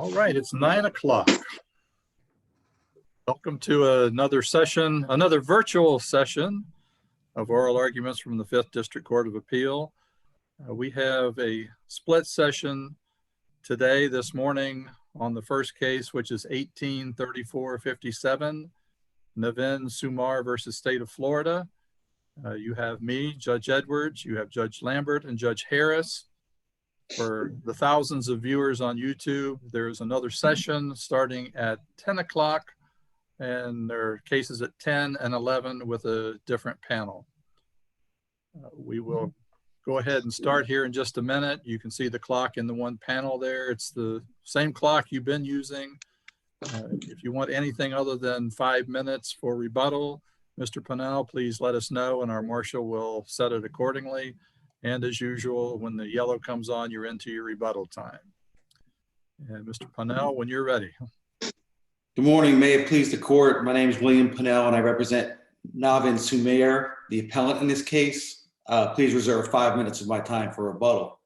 All right, it's 9 o'clock. Welcome to another session, another virtual session of oral arguments from the 5th District Court of Appeal. We have a split session today, this morning, on the first case, which is 18-3457, Navin Sumar versus State of Florida. You have me, Judge Edwards, you have Judge Lambert and Judge Harris. For the thousands of viewers on YouTube, there's another session starting at 10 o'clock, and there are cases at 10 and 11 with a different panel. We will go ahead and start here in just a minute. You can see the clock in the one panel there. It's the same clock you've been using. If you want anything other than 5 minutes for rebuttal, Mr. Pinnell, please let us know and our marshal will set it accordingly. And as usual, when the yellow comes on, you're into your rebuttal time. And Mr. Pinnell, when you're ready. Good morning. May it please the court. My name is William Pinnell and I represent Navin Sumar, the appellant in this case. Please reserve 5 minutes of my time for rebuttal.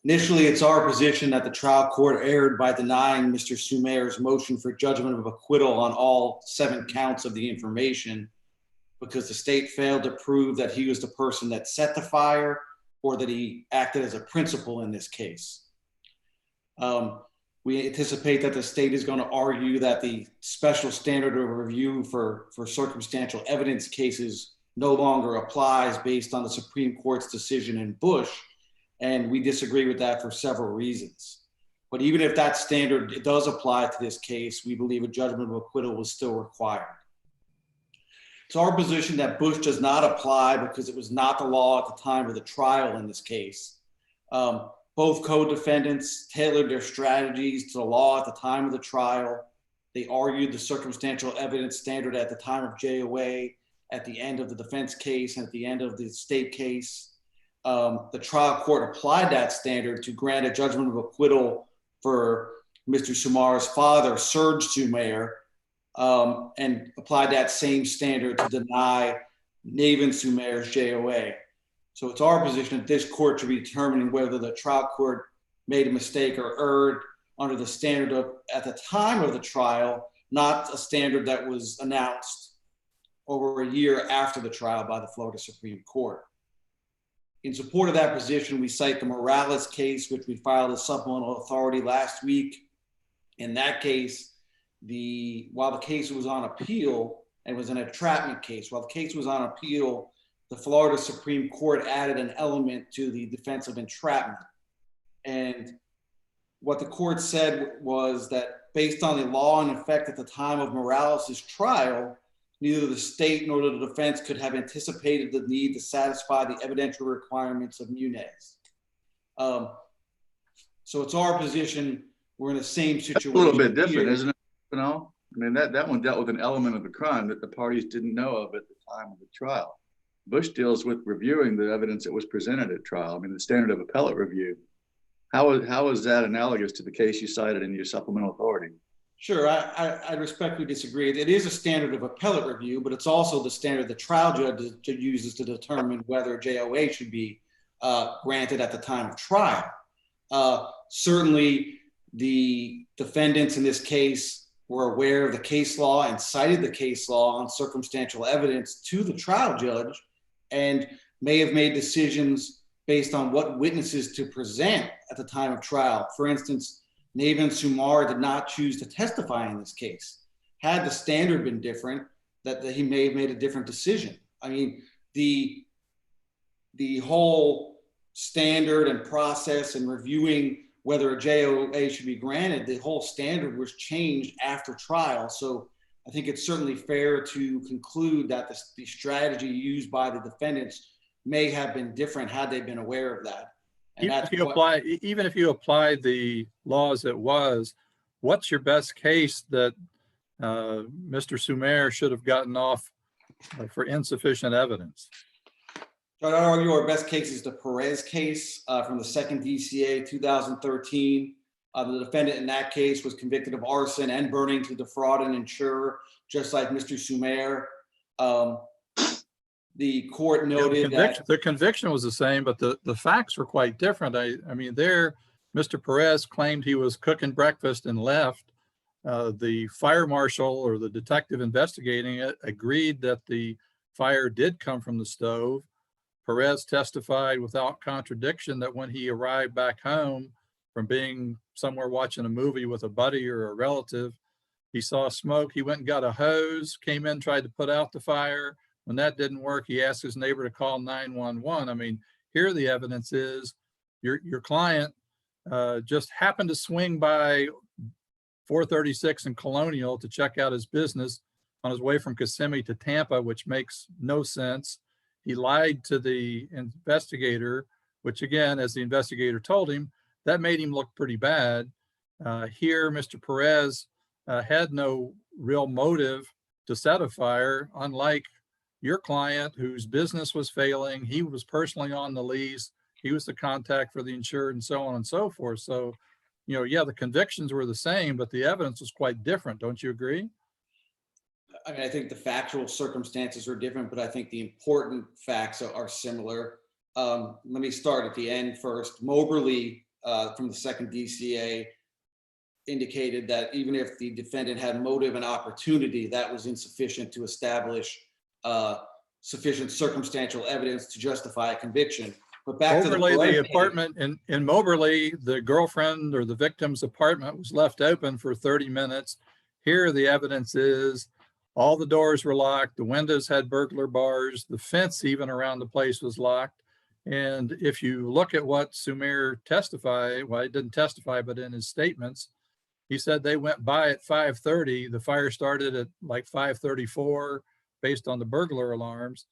Initially, it's our position that the trial court erred by denying Mr. Sumar's motion for judgment of acquittal on all 7 counts of the information, because the state failed to prove that he was the person that set the fire or that he acted as a principal in this case. We anticipate that the state is going to argue that the special standard of review for circumstantial evidence cases no longer applies based on the Supreme Court's decision in Bush, and we disagree with that for several reasons. But even if that standard does apply to this case, we believe a judgment of acquittal was still required. It's our position that Bush does not apply because it was not the law at the time of the trial in this case. Both co-defendants tailored their strategies to the law at the time of the trial. They argued the circumstantial evidence standard at the time of JOA, at the end of the defense case, and at the end of the state case. The trial court applied that standard to grant a judgment of acquittal for Mr. Sumar's father, Serge Sumar, and applied that same standard to deny Navin Sumar's JOA. So it's our position that this court should be determining whether the trial court made a mistake or erred under the standard of at the time of the trial, not a standard that was announced over a year after the trial by the Florida Supreme Court. In support of that position, we cite the Morales case, which we filed as supplemental authority last week. In that case, while the case was on appeal, and it was an entrapment case, while the case was on appeal, the Florida Supreme Court added an element to the defense of entrapment. And what the court said was that based on the law in effect at the time of Morales' trial, neither the state nor the defense could have anticipated the need to satisfy the evidentiary requirements of Muniz. So it's our position, we're in the same situation. That's a little bit different, isn't it? You know, I mean, that one dealt with an element of the crime that the parties didn't know of at the time of the trial. Bush deals with reviewing the evidence that was presented at trial. I mean, the standard of appellate review. How is that analogous to the case you cited in your supplemental authority? Sure, I respectfully disagree. It is a standard of appellate review, but it's also the standard the trial judge uses to determine whether JOA should be granted at the time of trial. Certainly, the defendants in this case were aware of the case law and cited the case law on circumstantial evidence to the trial judge and may have made decisions based on what witnesses to present at the time of trial. For instance, Navin Sumar did not choose to testify in this case. Had the standard been different, that he may have made a different decision. I mean, the whole standard and process and reviewing whether a JOA should be granted, the whole standard was changed after trial. So I think it's certainly fair to conclude that the strategy used by the defendants may have been different had they been aware of that. And even if you apply the law as it was, what's your best case that Mr. Sumar should have gotten off for insufficient evidence? So I'd argue our best case is the Perez case from the 2nd DCA 2013. The defendant in that case was convicted of arson and burning to defraud an insurer, just like Mr. Sumar. The court noted that the conviction was the same, but the facts were quite different. I mean, there Mr. Perez claimed he was cooking breakfast and left. The fire marshal or the detective investigating it agreed that the fire did come from the stove. Perez testified without contradiction that when he arrived back home from being somewhere watching a movie with a buddy or a relative, he saw smoke. He went and got a hose, came in, tried to put out the fire. When that didn't work, he asked his neighbor to call 911. I mean, here the evidence is your client just happened to swing by 436 in Colonial to check out his business on his way from Kissimmee to Tampa, which makes no sense. He lied to the investigator, which again, as the investigator told him, that made him look pretty bad. Here, Mr. Perez had no real motive to set a fire, unlike your client whose business was failing. He was personally on the lease. He was the contact for the insured and so on and so forth. So, you know, yeah, the convictions were the same, but the evidence was quite different. Don't you agree? I mean, I think the factual circumstances are different, but I think the important facts are similar. Let me start at the end first. Moberly from the second DCA indicated that even if the defendant had motive and opportunity, that was insufficient to establish sufficient circumstantial evidence to justify a conviction. But back Moberly, to the apartment in Moberly, the girlfriend or the victim's apartment was left open for 30 minutes. Here, the evidence is all the doors were locked. The windows had burglar bars. The fence even around the place was locked. And if you look at what Sumair testified, well, he didn't testify, but in his statements, he said they went by at 5:30. The fire started at like 5:34 based on the burglar alarms.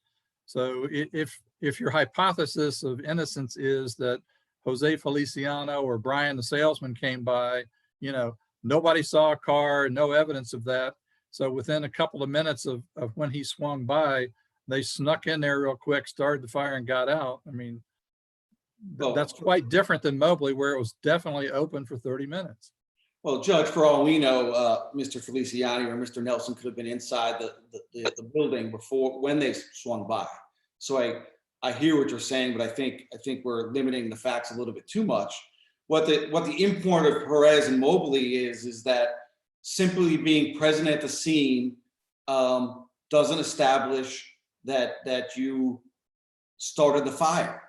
So if your hypothesis of innocence is that Jose Feliciano or Brian the salesman came by, you know, nobody saw a car, no evidence of that. So within a couple of minutes of when he swung by, they snuck in there real quick, started the fire and got out. I mean, that's quite different than Moberly, where it was definitely open for 30 minutes. Well, Judge, for all we know, Mr. Feliciani or Mr. Nelson could have been inside the building before when they swung by. So I hear what you're saying, but I think we're limiting the facts a little bit too much. What the import of Perez and Moberly is that simply being present at the scene doesn't establish that you started the fire.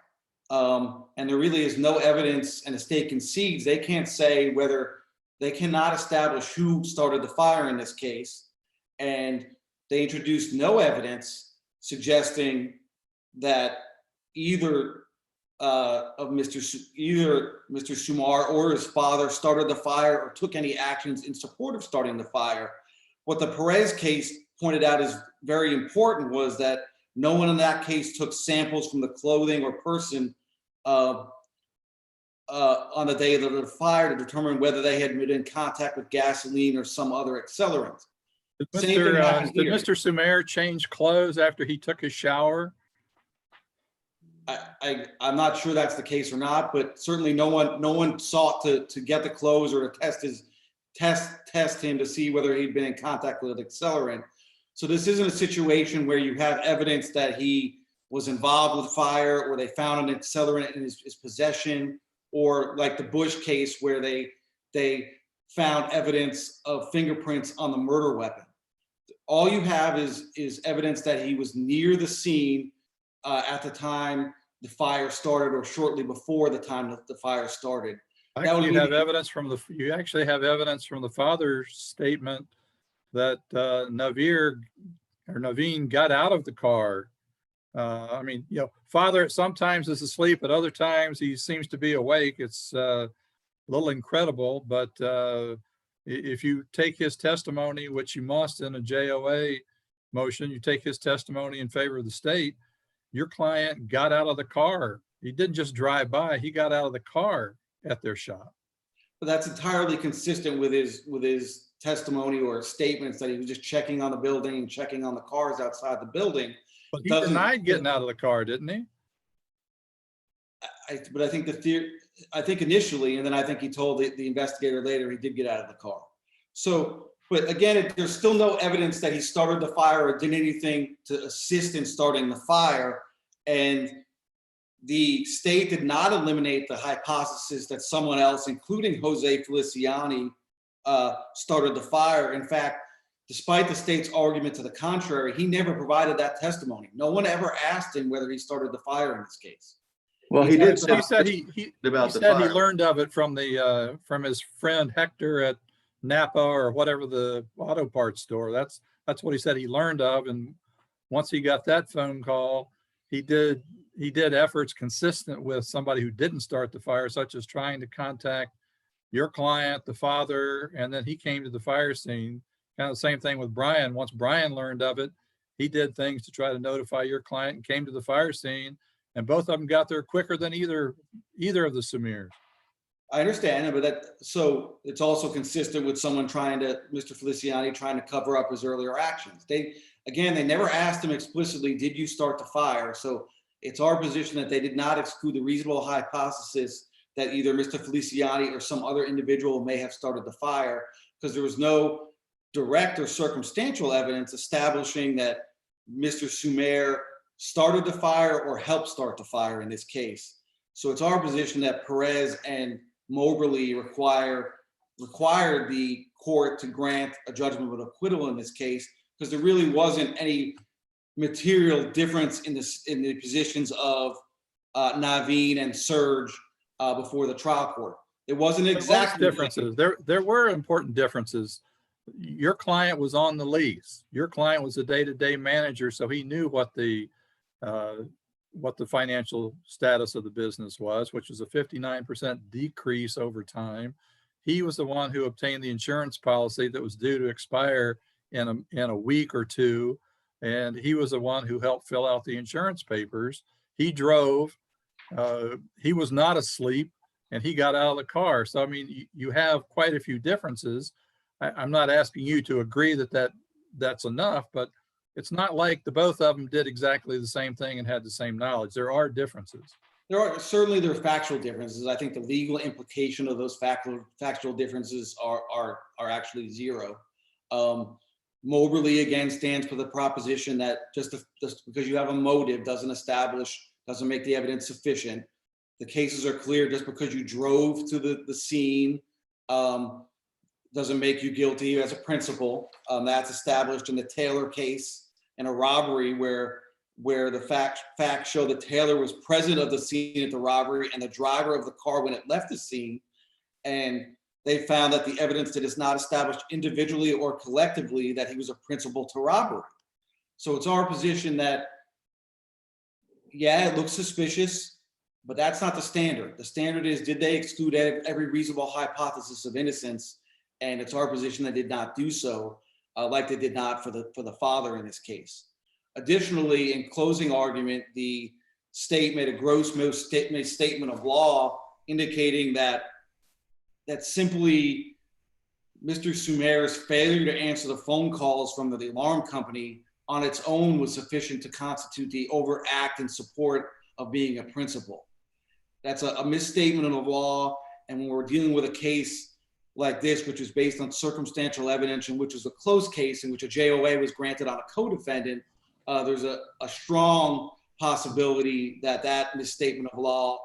And there really is no evidence, and the state concedes they can't say whether they cannot establish who started the fire in this case. And they introduced no evidence suggesting that either Mr. Sumar or his father started the fire or took any actions in support of starting the fire. What the Perez case pointed out is very important was that no one in that case took samples from the clothing or person on the day of the fire to determine whether they had been in contact with gasoline or some other accelerant. Did Mr. Sumair change clothes after he took his shower? I'm not sure that's the case or not, but certainly no one sought to get the clothes or to test him to see whether he'd been in contact with an accelerant. So this isn't a situation where you have evidence that he was involved with fire or they found an accelerant in his possession, or like the Bush case where they found evidence of fingerprints on the murder weapon. All you have is evidence that he was near the scene at the time the fire started or shortly before the time that the fire started. You actually have evidence from the father's statement that Naveen got out of the car. I mean, you know, father sometimes is asleep, at other times he seems to be awake. It's a little incredible, but if you take his testimony, which you must in a JOA motion, you take his testimony in favor of the state, your client got out of the car. He didn't just drive by, he got out of the car at their shop. But that's entirely consistent with his testimony or statements that he was just checking on the building and checking on the cars outside the building. But he denied getting out of the car, didn't he? But I think initially, and then I think he told the investigator later he did get out of the car. So, but again, there's still no evidence that he started the fire or did anything to assist in starting the fire. And the state did not eliminate the hypothesis that someone else, including Jose Feliciani, started the fire. In fact, despite the state's argument to the contrary, he never provided that testimony. No one ever asked him whether he started the fire in this case. Well, he did say He said he about the said he fire. learned of it from his friend Hector at Napa or whatever the auto parts store. That's what he said he learned of. And once he got that phone call, he did efforts consistent with somebody who didn't start the fire, such as trying to contact your client, the father, and then he came to the fire scene. Kind of the same thing with Brian. Once Brian learned of it, he did things to try to notify your client and came to the fire scene. And both of them got there quicker than either of the Sumiers. I understand, but so it's also consistent with someone Mr. Feliciani trying to cover up his earlier actions. They never asked him explicitly, did you start the fire? So it's our position that they did not exclude the reasonable hypothesis that either Mr. Feliciani or some other individual may have started the fire, because there was no direct or circumstantial evidence establishing that Mr. Sumier started the fire or helped start the fire in this case. So it's our position that Perez and Moberly required the court to grant a judgment of acquittal in this case, because there really wasn't any material difference in the positions of Naveen and Serge before the trial court. It wasn't exactly differences. There were important differences. Your client was on the lease. Your client was a day-to-day manager, so he knew what the financial status of the business was, which was a 59% decrease over time. He was the one who obtained the insurance policy that was due to expire in a week or two, and he was the one who helped fill out the insurance papers. He drove. He was not asleep, and he got out of the car. So I mean, you have quite a few differences. I'm not asking you to agree that that's enough, but it's not like the both of them did exactly the same thing and had the same knowledge. There are differences. There are factual differences. I think the legal implication of those factual differences are actually zero. Moberly again stands for the proposition that just because you have a motive doesn't make the evidence sufficient. The cases are clear. Just because you drove to the scene doesn't make you guilty as a principal. That's established in the Taylor case and a robbery where the facts show that Taylor was present of the scene at the robbery and the driver of the car when it left the scene. And they found that the evidence that is not established individually or collectively that he was a principal to robbery. So it's our position that, yeah, it looks suspicious, but that's not the standard. The standard is, did they exclude every reasonable hypothesis of innocence? And it's our position they did not do so, like they did not for the father in this case. Additionally, in closing argument, the state made a gross statement of law indicating that simply Mr. Sumier's failure to answer the phone calls from the alarm company on its own was sufficient to constitute the overt act in support of being a principal. That's a misstatement of the law. And when we're dealing with a case like this, which is based on circumstantial evidence and which was a close case in which a JOA was granted on a co-defendant, there's a strong possibility that misstatement of law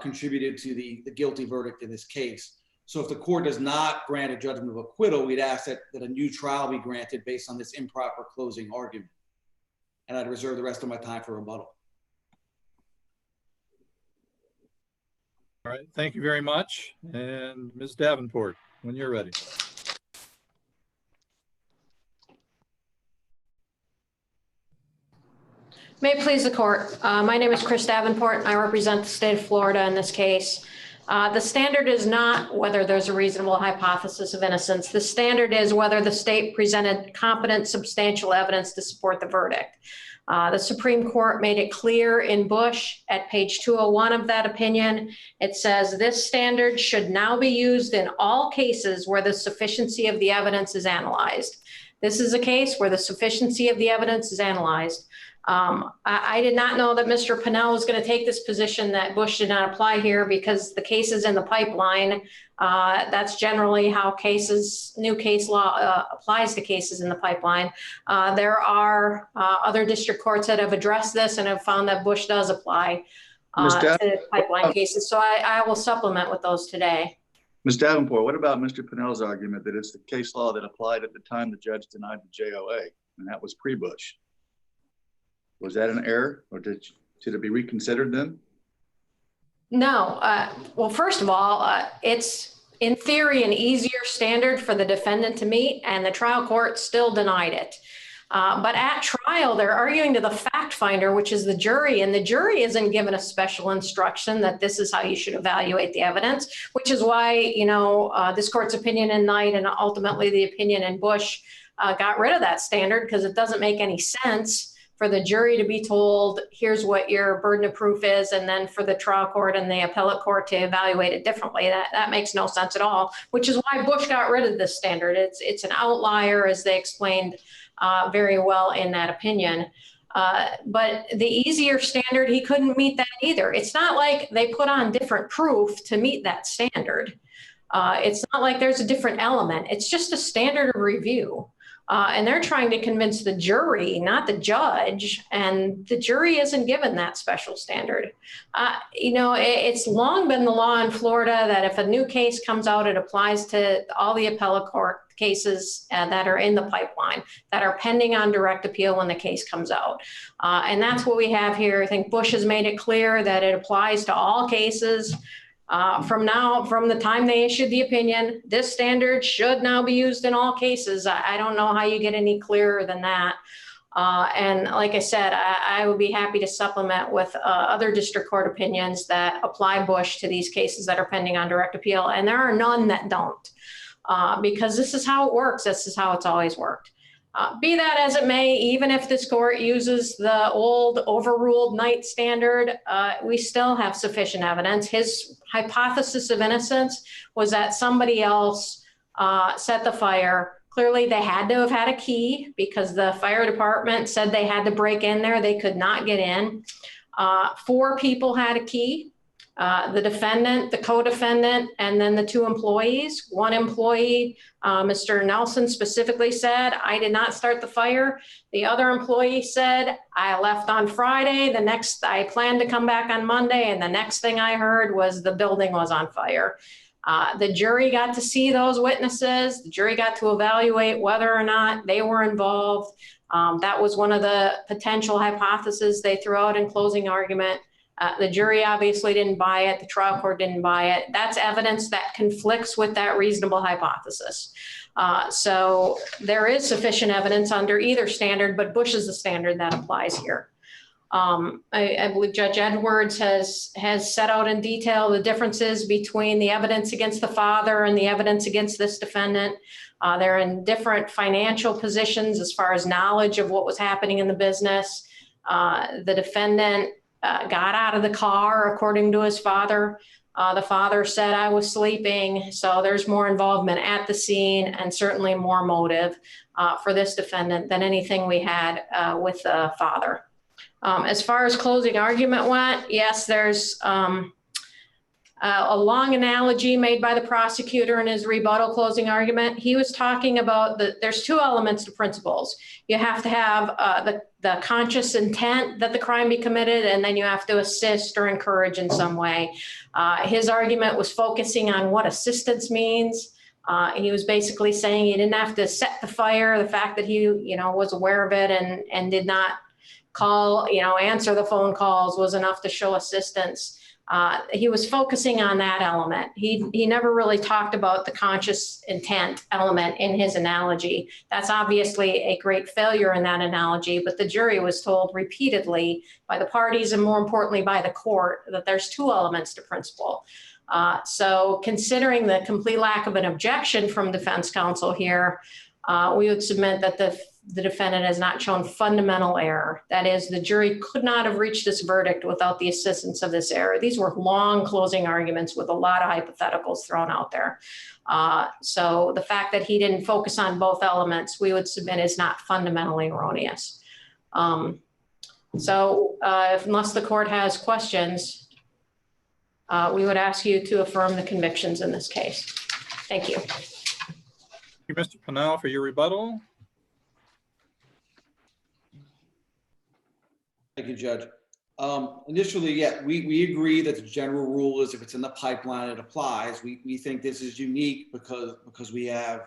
contributed to the guilty verdict in this case. So if the court does not grant a judgment of acquittal, we'd ask that a new trial be granted based on this improper closing argument. And I'd reserve the rest of my time for rebuttal. All right, thank you very much. And Ms. Davenport, when you're ready. May it please the court. My name is Chris Davenport, and I represent the state of Florida in this case. The standard is not whether there's a reasonable hypothesis of innocence. The standard is whether the state presented competent, substantial evidence to support the verdict. The Supreme Court made it clear in Bush at page 201 of that opinion. It says this standard should now be used in all cases where the sufficiency of the evidence is analyzed. This is a case where the sufficiency of the evidence is analyzed. I did not know that Mr. Pinnell was going to take this position that Bush did not apply here because the case is in the pipeline. That's generally how new case law applies to cases in the pipeline. There are other district courts that have addressed this and have found that Bush does apply. Ms. to pipeline cases. So I will supplement with those today. Ms. Davenport, what about Mr. Pinnell's argument that it's the case law that applied at the time the judge denied the JOA, and that was pre-Bush? Was that an error, or should it be reconsidered then? No. Well, first of all, it's in theory an easier standard for the defendant to meet, and the trial court still denied it. But at trial, they're arguing to the fact finder, which is the jury, and the jury isn't given a special instruction that this is how you should evaluate the evidence, which is why, you know, this court's opinion in Knight and ultimately the opinion in Bush got rid of that standard, because it doesn't make any sense for the jury to be told, here's what your burden of proof is, and then for the trial court and the appellate court to evaluate it differently. That makes no sense at all, which is why Bush got rid of this standard. It's an outlier, as they explained very well in that opinion. But the easier standard, he couldn't meet that either. It's not like they put on different proof to meet that standard. It's not like there's a different element. It's just a standard of review. And they're trying to convince the jury, not the judge, and the jury isn't given that special standard. You know, it's long been the law in Florida that if a new case comes out, it applies to all the appellate court cases that are in the pipeline, that are pending on direct appeal when the case comes out. And that's what we have here. I think Bush has made it clear that it applies to all cases. From the time they issued the opinion, this standard should now be used in all cases. I don't know how you get any clearer than that. And like I said, I would be happy to supplement with other district court opinions that apply Bush to these cases that are pending on direct appeal. And there are none that don't, because this is how it works. This is how it's always worked. Be that as it may, even if this court uses the old overruled Knight standard, we still have sufficient evidence. His hypothesis of innocence was that somebody else set the fire. Clearly, they had to have had a key because the fire department said they had to break in there. They could not get in. 4 people had a key. The defendant, the co-defendant, and then the 2 employees. One employee, Mr. Nelson, specifically said, I did not start the fire. The other employee said, I left on Friday. I planned to come back on Monday, and the next thing I heard was the building was on fire. The jury got to see those witnesses. The jury got to evaluate whether or not they were involved. That was one of the potential hypotheses they threw out in closing argument. The jury obviously didn't buy it. The trial court didn't buy it. That's evidence that conflicts with that reasonable hypothesis. So there is sufficient evidence under either standard, but Bush is the standard that applies here. I believe Judge Edwards has set out in detail the differences between the evidence against the father and the evidence against this defendant. They're in different financial positions as far as knowledge of what was happening in the business. The defendant got out of the car, according to his father. The father said, I was sleeping. So there's more involvement at the scene and certainly more motive for this defendant than anything we had with the father. As far as closing argument went, yes, there's a long analogy made by the prosecutor in his rebuttal closing argument. He was talking about there's 2 elements to principles. You have to have the conscious intent that the crime be committed, and then you have to assist or encourage in some way. His argument was focusing on what assistance means. He was basically saying he didn't have to set the fire. The fact that he, was aware of it and did not call, answer the phone calls was enough to show assistance. He was focusing on that element. He never really talked about the conscious intent element in his analogy. That's obviously a great failure in that analogy, but the jury was told repeatedly by the parties and more importantly by the court that there's 2 elements to principle. So considering the complete lack of an objection from defense counsel here, we would submit that the defendant has not shown fundamental error. That is, the jury could not have reached this verdict without the assistance of this error. These were long closing arguments with a lot of hypotheticals thrown out there. So the fact that he didn't focus on both elements, we would submit is not fundamentally erroneous. Unless the court has questions, we would ask you to affirm the convictions in this case. Thank you. Thank you, Mr. Pinnell, for your rebuttal. Thank you, Judge. Initially, yeah, we agree that the general rule is if it's in the pipeline, it applies. We think this is unique because we have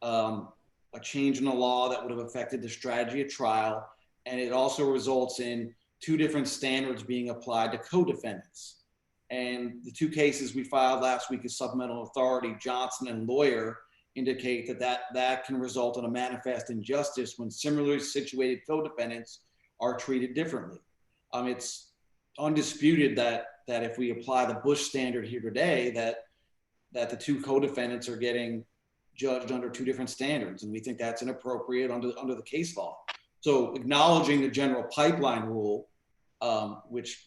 a change in the law that would have affected the strategy of trial, and it also results in two different standards being applied to co-defendants. And the two cases we filed last week as supplemental authority, Johnson and Lawyer, indicate that can result in a manifest injustice when similarly situated co-defendants are treated differently. It's undisputed that if we apply the Bush standard here today, that the two co-defendants are getting judged under two different standards, and we think that's inappropriate under the case law. So acknowledging the general pipeline rule, which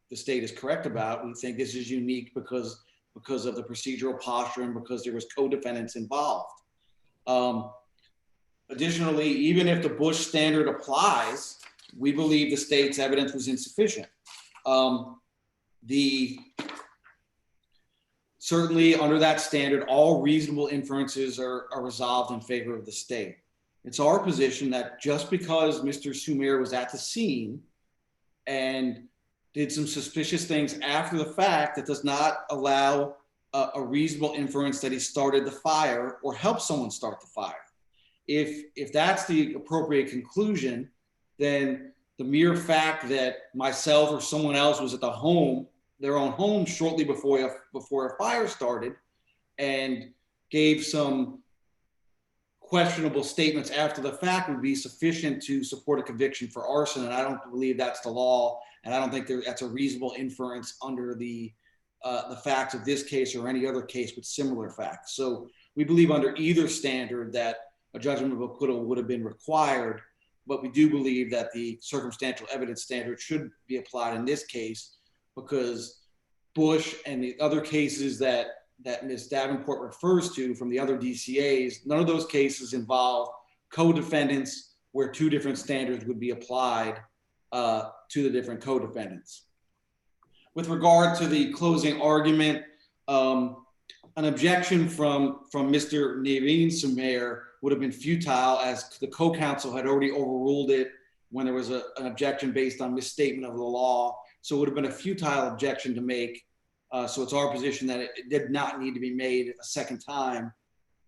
the state is correct about, we think this is unique because of the procedural posture and because there was co-defendants involved. Additionally, even if the Bush standard applies, we believe the state's evidence was insufficient. Certainly under that standard, all reasonable inferences are resolved in favor of the state. It's our position that just because Mr. Sumair was at the scene and did some suspicious things after the fact, that does not allow a reasonable inference that he started the fire or helped someone start the fire. If that's the appropriate conclusion, then the mere fact that myself or someone else was at their own home shortly before a fire started and gave some questionable statements after the fact would be sufficient to support a conviction for arson. And I don't believe that's the law. And I don't think that's a reasonable inference under the facts of this case or any other case with similar facts. So we believe under either standard that a judgment of acquittal would have been required, but we do believe that the circumstantial evidence standard should be applied in this case because Bush and the other cases that Ms. Davenport refers to from the other DCAs, none of those cases involve co-defendants where two different standards would be applied to the different co-defendants. With regard to the closing argument, an objection from Mr. Naveen Sumair would have been futile as the co-counsel had already overruled it when there was an objection based on misstatement of the law. So it would have been a futile objection to make. So it's our position that it did not need to be made a second time.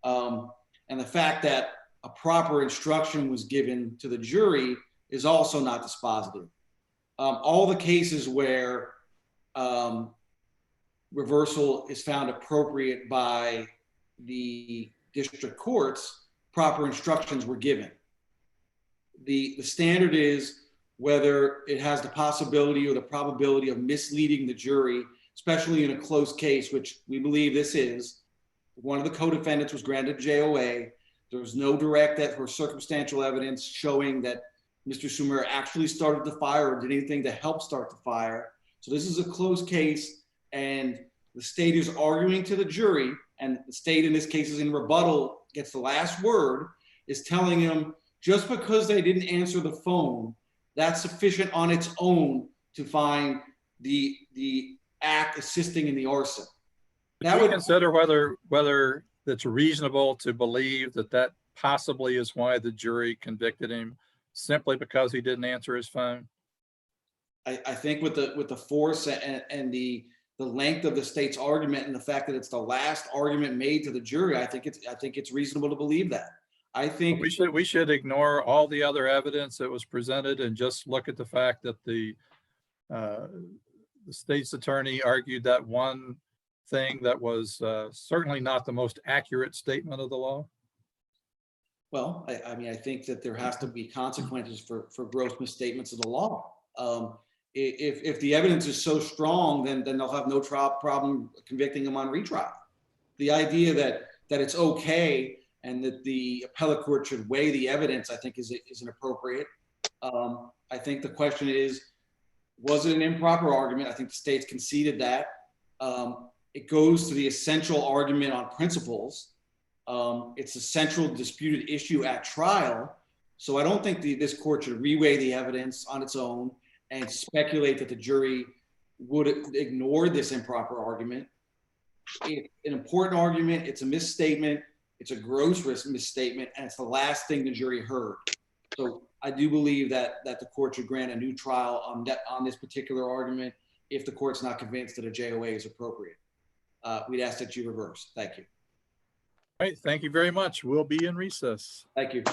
And the fact that a proper instruction was given to the jury is also not dispositive. All the cases where reversal is found appropriate by the district courts, proper instructions were given. The standard is whether it has the possibility or the probability of misleading the jury, especially in a close case, which we believe this is. One of the co-defendants was granted JOA. There was no direct or circumstantial evidence showing that Mr. Sumair actually started the fire or did anything to help start the fire. So this is a close case, and the state is arguing to the jury, and the state in this case is in rebuttal, gets the last word, is telling him just because they didn't answer the phone, that's sufficient on its own to find the act assisting in the arson. That would consider whether it's reasonable to believe that possibly is why the jury convicted him simply because he didn't answer his phone. I think with the force and the length of the state's argument and the fact that it's the last argument made to the jury, I think it's reasonable to believe that. I think we should ignore all the other evidence that was presented and just look at the fact that the state's attorney argued that one thing that was certainly not the most accurate statement of the law. Well, I mean, I think that there has to be consequences for gross misstatements of the law. If the evidence is so strong, then they'll have no problem convicting them on retrial. The idea that it's okay and that the appellate court should weigh the evidence, I think is inappropriate. I think the question is, was it an improper argument? I think the state's conceded that. It goes to the essential argument on principles. It's a central disputed issue at trial. So I don't think this court should reweigh the evidence on its own and speculate that the jury would ignore this improper argument. It's an important argument. It's a misstatement. It's a gross misstatement, and it's the last thing the jury heard. So I do believe that the court should grant a new trial on this particular argument if the court's not convinced that a JOA is appropriate. We'd ask that you reverse. Thank you. All right, thank you very much. We'll be in recess. Thank you.